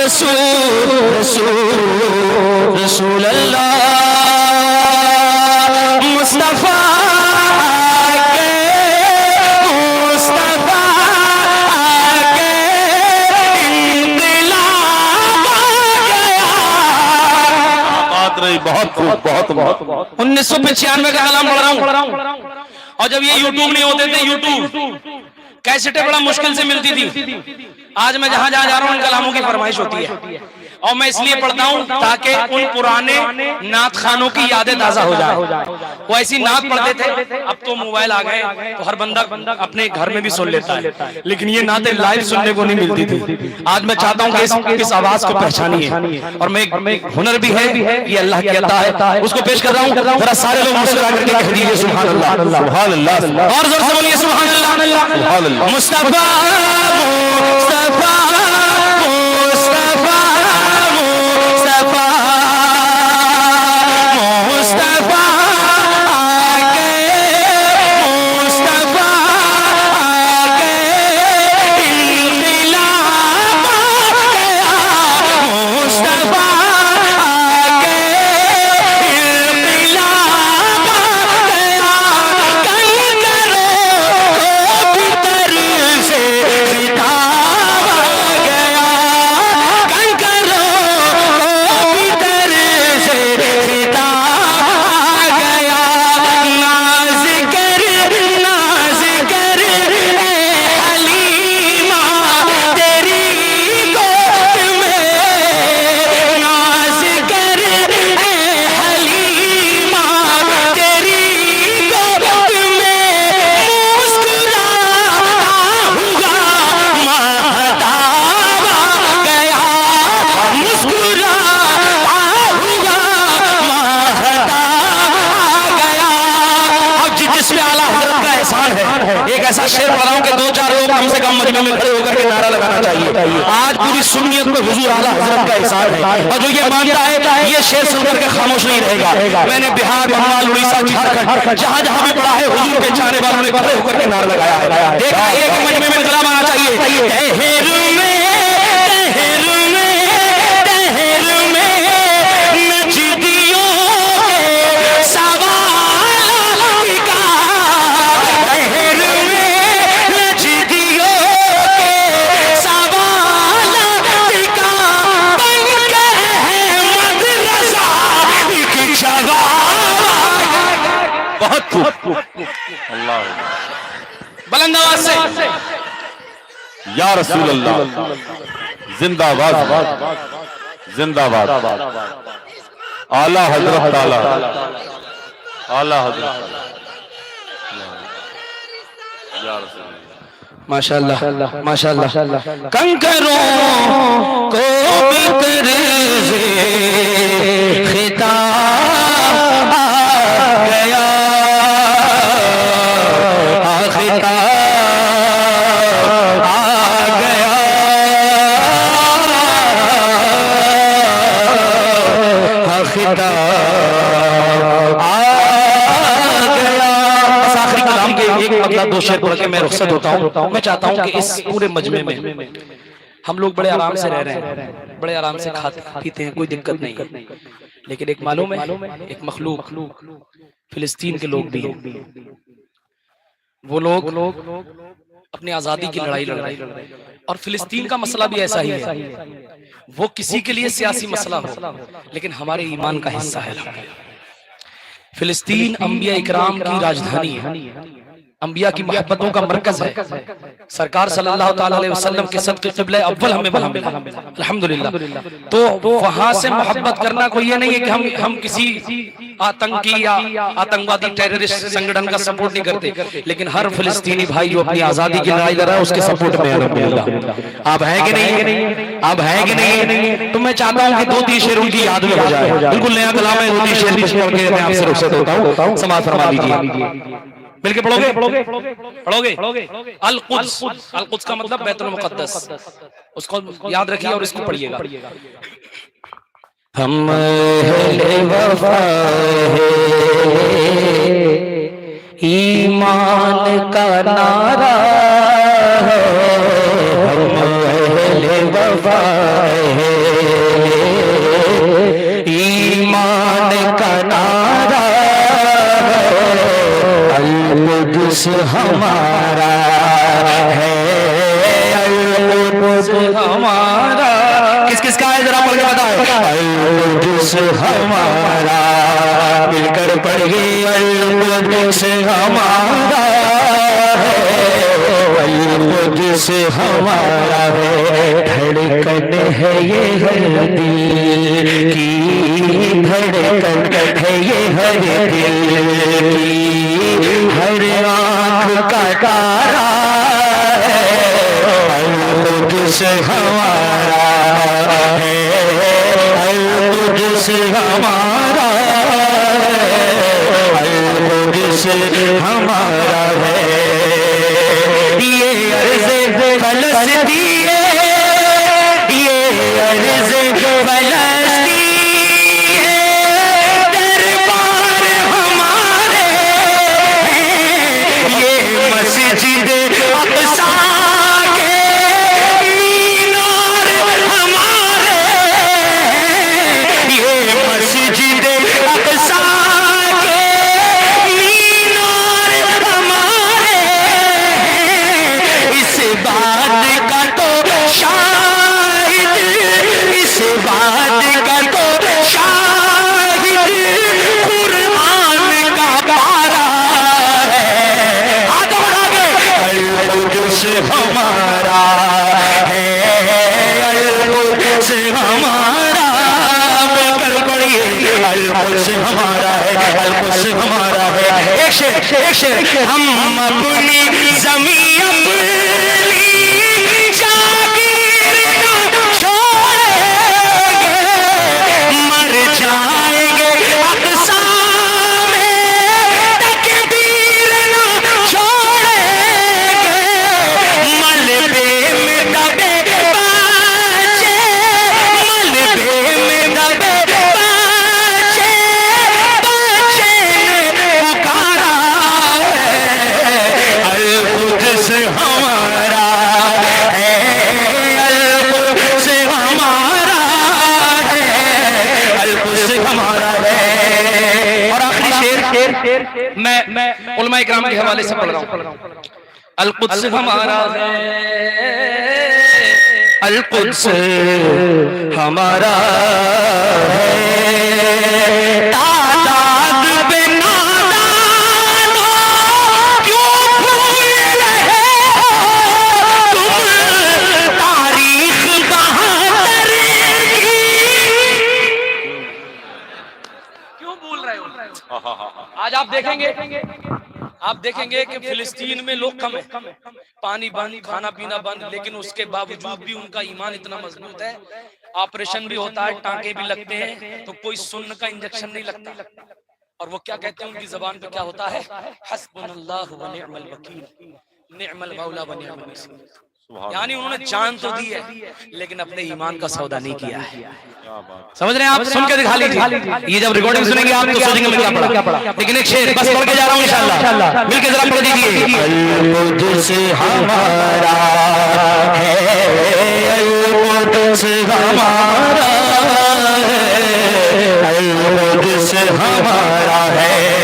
रसूल रसूल रसूल अल्लाह मुस्तफा के मुस्तफा के इंकलाब आ गया। बात रही बहुत खूब, बहुत 1995 का कलाम पढ़ रहा हूँ। और जब ये यूट्यूब नहीं होते थे, यूट्यूब कैसेटें बड़ा मुश्किल से मिलती थी। आज मैं जहां जहां जा रहा हूं, इन कलामों की फरमाइश होती है और मैं इसलिए पढ़ता हूं ताकि उन पुराने नात खानों की यादें ताजा हो जाए। वो ऐसी नात पढ़ते थे, अब तो मोबाइल आ गए तो हर बंदा अपने घर में भी सुन लेता है, लेकिन ये नातें लाइव सुनने को नहीं मिलती थी। आज मैं चाहता हूं कि इस आवाज को पहचानिए, और मैं हुनर भी है, ये अल्लाह की अता है, उसको पेश कर रहा हूं। जरा सारे लोग मुस्कुरा करके कह दीजिए सुभान अल्लाह, सुभान अल्लाह, और जोर से बोलिए सुभान अल्लाह, सुभान अल्लाह। मुस्तफा मुस्तफा मुस्तफा मुस्तफा मुस्तफा के मुस्तफा के इंकलाब आ गया। मुस्तफा के इंकलाब आ गया। कहीं करो भीतर से खिताब आ गया। कहीं करो भीतर से खिताब आ गया। नाज कर ए हलीमा तेरी गोद में। नाज कर ए हलीमा तेरी गोद में। मुस्कुराता हुआ महताब आ गया। मुस्कुराता हुआ महताब आ गया। अब जिसमें आला हजरत का एहसान है, एक ऐसा शेर पढ़ रहा हूं कि 2-4 लोग कम से कम मजमे में खड़े होकर के नारा लगाना चाहिए। आज पूरी सुन्नियत में हुजूर आला हजरत का एहसान है, और जो ये मानता है ये शेर सुनकर के खामोश नहीं रहेगा। मैंने बिहार, बंगाल, उड़ीसा, झारखंड जहां जहां भी पढ़ा है, हुजूर के चाहने वालों ने खड़े होकर के नारा लगाया है। देखा एक मजमे में इंकलाब आना चाहिए। तहर में नजदियों के सवाल का। तहर में नजदियों के सवाल का। बन के है मदरसा एक जवाब। बहुत खूब, अल्लाह बुलंद आवाज से या रसूल अल्लाह जिंदाबाद जिंदाबाद। आला हजरत ताला, आला हजरत या रसूल माशाअल्लाह माशाअल्लाह। कंकरों को बिकर से खिताब आ गया। खिताब आ गया। खिताब आ गया। आखिरी कलाम के एक अगला 2 शेर पढ़ के मैं रुखसत होता हूँ। मैं चाहता हूँ कि इस पूरे मजमे में हम लोग बड़े आराम से रह रहे हैं, बड़े आराम से खाते पीते हैं, कोई दिक्कत नहीं है। लेकिन एक मालूम है, एक मखलूक फिलिस्तीन के लोग भी हैं। वो लोग अपनी आजादी की लड़ाई लड़ रहे हैं, और फिलिस्तीन का मसला भी ऐसा ही है। वो किसी के लिए सियासी मसला हो, लेकिन हमारे ईमान का हिस्सा है। फिलिस्तीन अंबिया इकराम की राजधानी है, अंबिया की मोहब्बतों का मरकज है। सरकार सल्लल्लाहु ताला अलैहि वसल्लम के सदक़े क़िबला अव्वल हमें वहां मिला, अल्हम्दुलिल्लाह। तो वहां से मोहब्बत करना कोई ये नहीं है कि हम किसी आतंकी या आतंकवादी टेररिस्ट संगठन का सपोर्ट नहीं करते, लेकिन हर फिलिस्तीनी भाई जो अपनी आजादी की लड़ाई लड़ रहा है उसके सपोर्ट में है। आप है कि नहीं? आप है कि नहीं? तो मैं चाहता हूँ कि 2-3 शेर उनकी याद में हो जाए। बिल्कुल नया कलाम है, 2-3 शेर पेश करके मैं आपसे रुखसत होता हूँ। समाअत फरमा लीजिए। मिलके पढ़ोगे? अल कुद्स, अल कुद्स का मतलब बैतुल मुक़द्दस, उसको याद रखिए और इसको पढ़िएगा। हम अहले वफा है, ईमान का नारा है। हम अहले वफा है, हमारा है, अल-कुद्स हमारा। किस किस का है जरा पढ़ के बताओ। अल-कुद्स हमारा, मिलकर पढ़िए। अल-कुद्स हमारा है, अल-कुद्स हमारा है। धड़कन है ये हर दिल की, धड़कन है ये हर दिल की, हर आँख का तारा है। अल-कुद्स हमारा है, अल-कुद्स हमारा है, अल-कुद्स हमारा है। ये अर्ज़े फ़लस्तीन, ये अर्ज़े फ़लस्तीन, दरबार हमारे हैं। ये मस्जिद अक़सा के मीनार हमारे हैं। ये मस्जिद अक़सा के मीनार हमारे हैं। इस बात का तो शाहिद, इस बात का तो शाहिद कुरान का पारा है। हाथ बढ़ा के। अल-कुद्स हमारा है, अल-कुद्स हमारा, मिलकर पढ़िए। अल-कुद्स हमारा है, अल-कुद्स हमारा है। एक शेर। हम अपनी ज़मीं अपनी जागीर न छोड़ेंगे, मर जाएंगे अक़सा में, तकदीर न छोड़ेंगे। मलबे में दबे बच्चे, मलबे में दबे बच्चे, बच्चे ने पुकारा है। अल-कुद्स हमारा है, अल-कुद्स हमारा है, अल-कुद्स हमारा है। और आखिरी शेर मैं उलमा इकराम के हवाले से पढ़ रहा हूँ। अल-कुद्स हमारा है, अल-कुद्स हमारा है। तादाद बे नादानो क्यों भूल रहे हो तुम, तारीख बहादुर की क्यों भूल रहे हो? आज आप देखेंगे कि फिलिस्तीन में लोग कम है, पानी बंद, खाना पीना बंद, लेकिन उसके बावजूद भी उनका ईमान इतना मजबूत है। ऑपरेशन भी होता है, टांके भी लगते हैं, तो कोई सुन्न का इंजेक्शन नहीं लगता। और वो क्या कहते हैं, उनकी जबान पे क्या होता है, हस्बुनल्लाहु व निअमल वकील, निअमल मौला व निअमल नसीर। यानी उन्होंने जान तो दी है, लेकिन अपने ईमान का सौदा नहीं किया है। समझ रहे हैं आप? सुन के दिखा लीजिए। ये जब रिकॉर्डिंग सुनेंगे आप तो सोचेंगे मैं क्या पढ़ा। लेकिन एक शेर बस पढ़ के जा रहा हूँ इंशाअल्लाह, मिलके जरा पढ़ दीजिए। अल-कुद्स हमारा है, अल-कुद्स हमारा है, अल-कुद्स हमारा है।